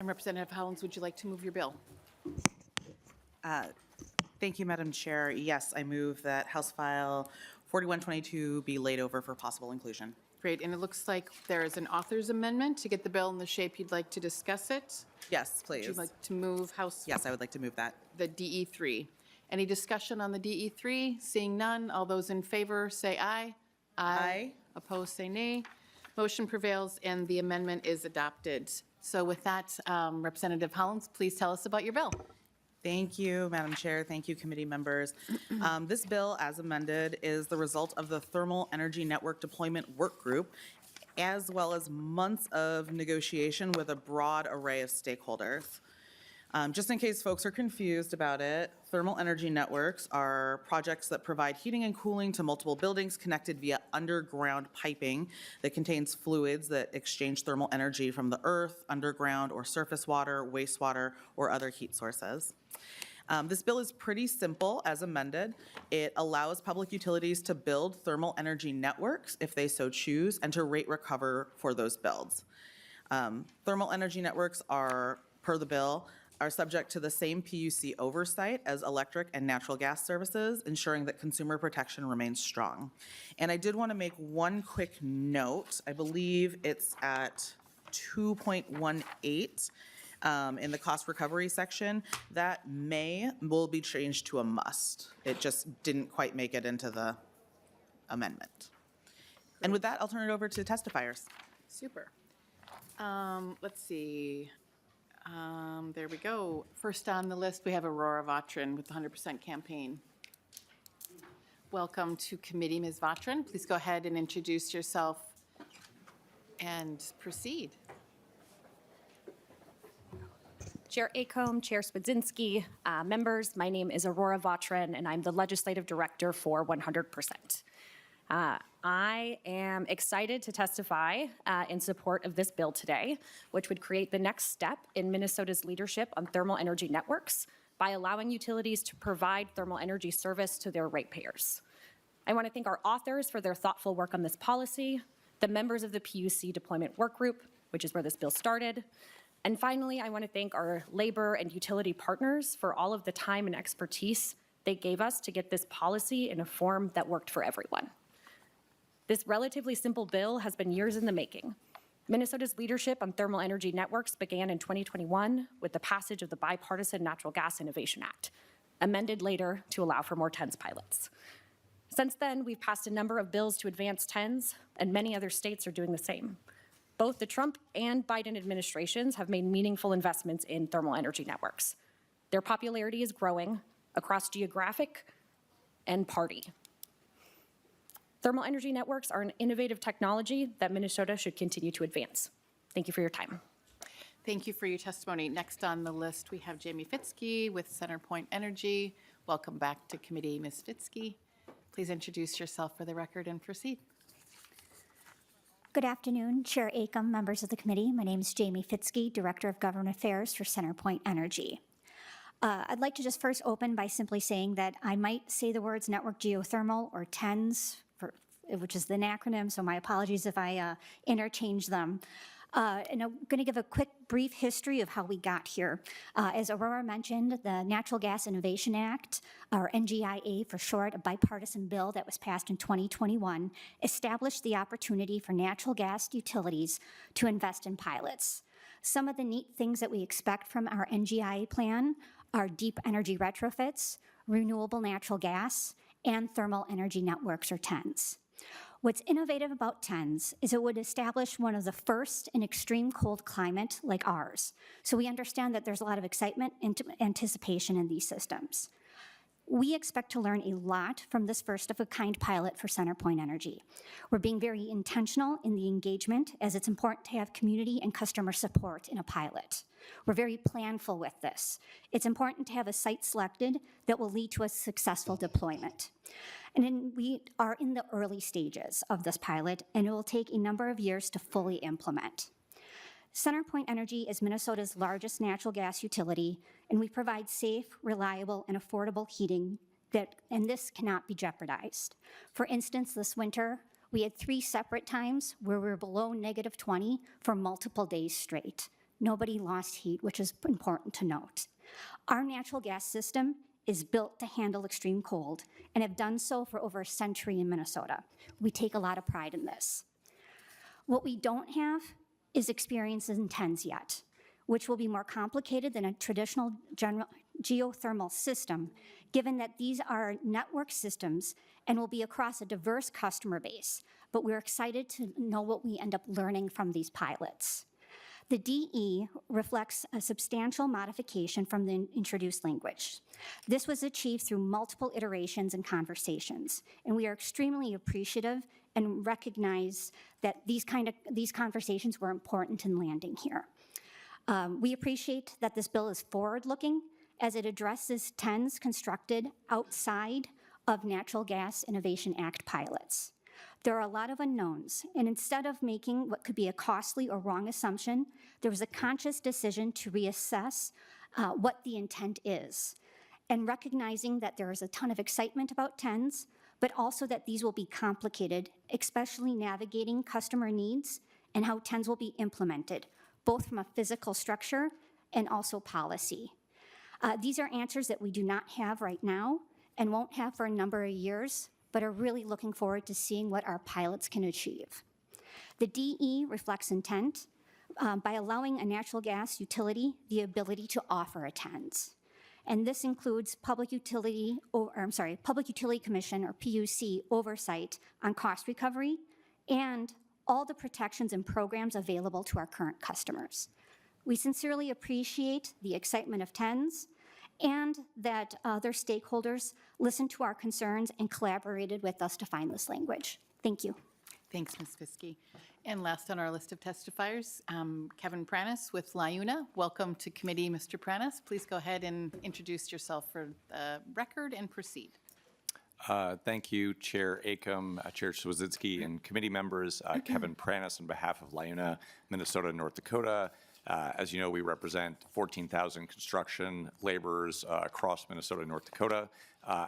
And Representative Hollins, would you like to move your bill? Thank you, Madam Chair. Yes, I move that House File 4122 be laid over for possible inclusion. Great, and it looks like there is an author's amendment to get the bill in the shape you'd like to discuss it. Yes, Would you please. like to move House? Yes, I would like to move that. The DE3. Any discussion on the DE3? Seeing none, all those in favor say aye. Aye. Opposed, say nay. Motion prevails and the amendment is adopted. So with that, Representative Hollins, please tell us about your bill. Thank you, Madam Chair. Thank you, committee members. This bill, as amended, is the result of the Thermal Energy Network Deployment Work Group, as well as months of negotiation with a broad array of stakeholders. Just in case folks are confused about it, thermal energy networks are projects that provide heating and cooling to multiple buildings connected via underground piping that contains fluids that exchange thermal energy from the earth, underground, or surface water, wastewater, or other heat sources. This bill is pretty simple as amended. It allows public utilities to build thermal energy networks if they so choose and to rate recover for those builds. Thermal energy networks are, per the bill, are subject to the same PUC oversight as electric and natural gas services, ensuring that consumer protection remains strong. And I did want to make one quick note. I believe it's at 2.18 in the cost recovery section. That will be changed to a must. It just didn't quite make it into the amendment. And with that, I'll turn it over to testifiers. Super. Let's see. There we go. First on the list, we have Aurora Vatrin with the 100% campaign. Welcome to committee, Ms. Vatrin. Please go ahead and introduce yourself and proceed. Chair Acomb, Chair Spudzinski, members, my name is Aurora Vatrin, and I'm the Legislative Director for 100%. I am excited to testify in support of this bill today, which would create the next step in Minnesota's leadership on thermal energy networks by allowing utilities to provide thermal energy service to their ratepayers. I want to thank our authors for their thoughtful work on this policy, the members of the PUC Deployment Work Group, which is where this bill started, and finally, I want to thank our labor and utility partners for all of the time and expertise they gave us to get this policy in a form that worked for everyone. This relatively simple bill has been years in the making. Minnesota's leadership on thermal energy networks began in 2021 with the passage of the Bipartisan Natural Gas Innovation Act, amended later to allow for more TENS pilots. Since then, we've passed a number of bills to advance TENS, and many other states are doing the same. Both the Trump and Biden administrations have made meaningful investments in thermal energy networks. Their popularity is growing across geographic and party. Thermal energy networks are an innovative technology that Minnesota should continue to advance. Thank you for your time. Thank you for your testimony. Next on the list, we have Jamie Fitzke with CenterPoint Energy. Welcome back to committee, Ms. Fitzke. Please introduce yourself for the record and proceed. Good afternoon, Chair Acomb, members of the committee. My name is Jamie Fitzke, Director of Government Affairs for CenterPoint Energy. I'd like to just first open by simply saying that I might say the words network geothermal or TENS, which is the acronym, so my apologies if I interchange them. And I'm going to give a quick, brief history of how we got here. As Aurora mentioned, the Natural Gas Innovation Act, or NGIA for short, a bipartisan bill that was passed in 2021, established the opportunity for natural gas utilities to invest in pilots. Some of the neat things that we expect from our NGIA plan are deep energy retrofits, renewable natural gas, and thermal energy networks, or TENS. What's innovative about TENS is it would establish one of the first in extreme cold climate like ours. So we understand that there's a lot of excitement and anticipation in these systems. We expect to learn a lot from this first-of-a-kind pilot for CenterPoint Energy. We're being very intentional in the engagement, as it's important to have community and customer support in a pilot. We're very planful with this. It's important to have a site selected that will lead to a successful deployment. And then we are in the early stages of this pilot, and it will take a number of years to fully implement. CenterPoint Energy is Minnesota's largest natural gas utility, and we provide safe, reliable, and affordable heating, and this cannot be jeopardized. For instance, this winter, we had 3 separate times where we were below -20 for multiple days straight. nobody lost heat, which is important to note. Our natural gas system is built to handle extreme cold and have done so for over a century in Minnesota. We take a lot of pride in this. What we don't have is experience in TENS yet, which will be more complicated than a traditional geothermal system, given that these are network systems and will be across a diverse customer base. But we're excited to know what we end up learning from these pilots. The DE reflects a substantial modification from the introduced language. This was achieved through multiple iterations and conversations, and we are extremely appreciative and recognize that these conversations were important in landing here. We appreciate that this bill is forward-looking as it addresses TENS constructed outside of Natural Gas Innovation Act pilots. There are a lot of unknowns, and instead of making what could be a costly or wrong assumption, there was a conscious decision to reassess what the intent is, and recognizing that there is a ton of excitement about TENS, but also that these will be complicated, especially navigating customer needs and how TENS will be implemented, both from a physical structure and also policy. These are answers that we do not have right now and won't have for a number of years, but are really looking forward to seeing what our pilots can achieve. The DE reflects intent by allowing a natural gas utility the ability to offer a TENS. And this includes Public Utility Commission, or PUC, oversight on cost recovery and all the protections and programs available to our current customers. We sincerely appreciate the excitement of TENS and that other stakeholders listened to our concerns and collaborated with us to find this language. Thank you. Thanks, Ms. Fiske. And last on our list of testifiers, Kevin Pranis with LiUNA. Welcome to committee, Mr. Pranis. Please go ahead and introduce yourself for the record and proceed. Thank you, Chair Acom, Chair Swedzinski, and committee members. Kevin Pranis on behalf of LiUNA, Minnesota, North Dakota. As you know, we represent 14,000 construction laborers across Minnesota and North Dakota.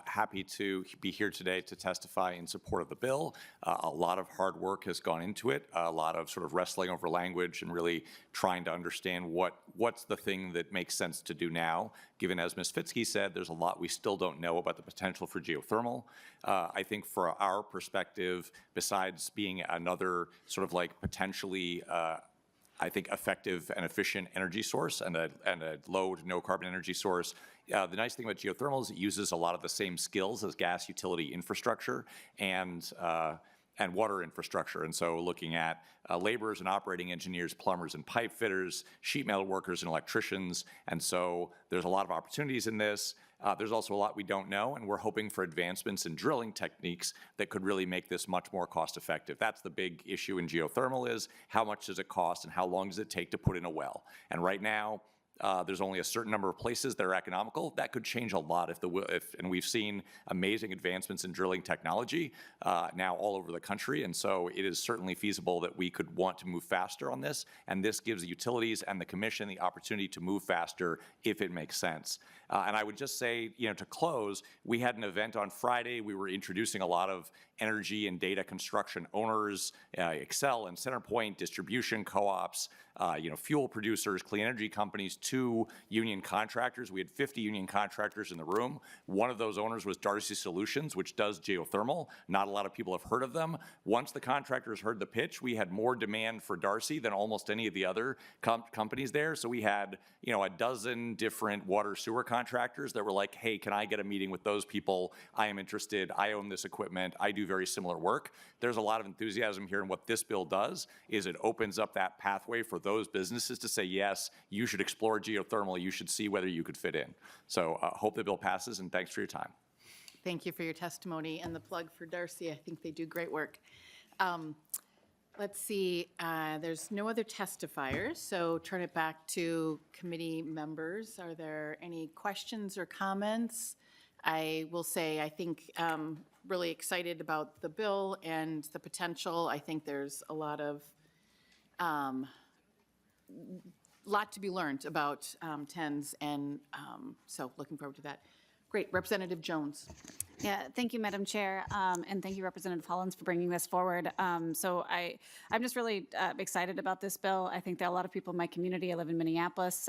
Happy to be here today to testify in support of the bill. A lot of hard work has gone into it, a lot of sort of wrestling over language and really trying to understand what's the thing that makes sense to do now, given, as Ms. Fiske said, there's a lot we still don't know about the potential for geothermal. I think for our perspective, besides being another sort of like potentially I think effective and efficient energy source and a low to no carbon energy source. The nice thing about geothermal is it uses a lot of the same skills as gas utility infrastructure and water infrastructure. And so looking at laborers and operating engineers, plumbers and pipe fitters, sheet metal workers and electricians. And so there's a lot of opportunities in this. There's also a lot we don't know, and we're hoping for advancements in drilling techniques that could really make this much more cost effective. That's the big issue in geothermal is how much does it cost and how long does it take to put in a well? And right now, there's only a certain number of places that are economical. That could change a lot and we've seen amazing advancements in drilling technology now all over the country. And so it is certainly feasible that we could want to move faster on this. And this gives the utilities and the commission the opportunity to move faster if it makes sense. And I would just say, to close, we had an event on Friday. We were introducing a lot of energy and data construction owners, Xcel and CenterPoint, distribution co-ops, fuel producers, clean energy companies, to union contractors. We had 50 union contractors in the room. One of those owners was Darcy Solutions, which does geothermal. Not a lot of people have heard of them. Once the contractors heard the pitch, we had more demand for Darcy than almost any of the other companies there. So we had, a dozen different water sewer contractors that were like, hey, can I get a meeting with those people? I am interested. I own this equipment. I do very similar work. There's a lot of enthusiasm here, and what this bill does is it opens up that pathway for those businesses to say, yes, you should explore geothermal. You should see whether you could fit in. So hope the bill passes, and thanks for your time. Thank you for your testimony and the plug for Darcy. I think they do great work. Let's see, there's no other testifiers, so turn it back to committee members. Are there any questions or comments? I will say I think really excited about the bill and the potential. I think there's a lot to be learned about TENS, and so looking forward to that. Great. Representative Jones. Yeah, thank you, Madam Chair, and thank you, Representative Hollins, for bringing this forward. So I'm just really excited about this bill. I think that a lot of people in my community, I live in Minneapolis,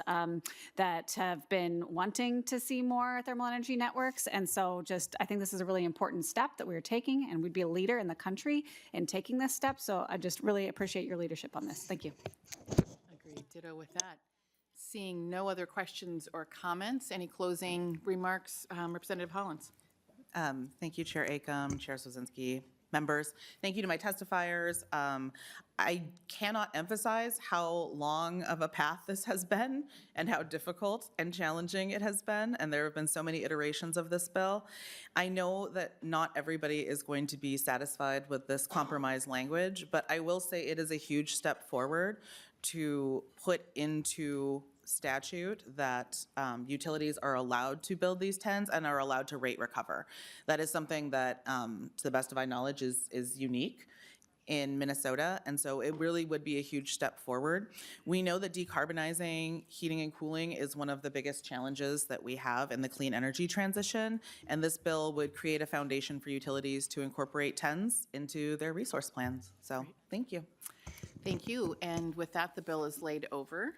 that have been wanting to see more thermal energy networks. And so I think this is a really important step that we're taking, and we'd be a leader in the country in taking this step. So I just really appreciate your leadership on this. Thank you. Agreed. Ditto with that. Seeing no other questions or comments, any closing remarks? Representative Hollins. Thank you, Chair Acom, Chair Swazinski, members. Thank you to my testifiers. I cannot emphasize how long of a path this has been and how difficult and challenging it has been, and there have been so many iterations of this bill. I know that not everybody is going to be satisfied with this compromise language, but I will say it is a huge step forward to put into statute that utilities are allowed to build these TENS and are allowed to rate recover. That is something that, to the best of my knowledge, is unique in Minnesota, and so it really would be a huge step forward. We know that decarbonizing heating and cooling is one of the biggest challenges that we have in the clean energy transition, and this bill would create a foundation for utilities to incorporate TENS into their resource plans. So, thank you. Thank you. And with that, the bill is laid over.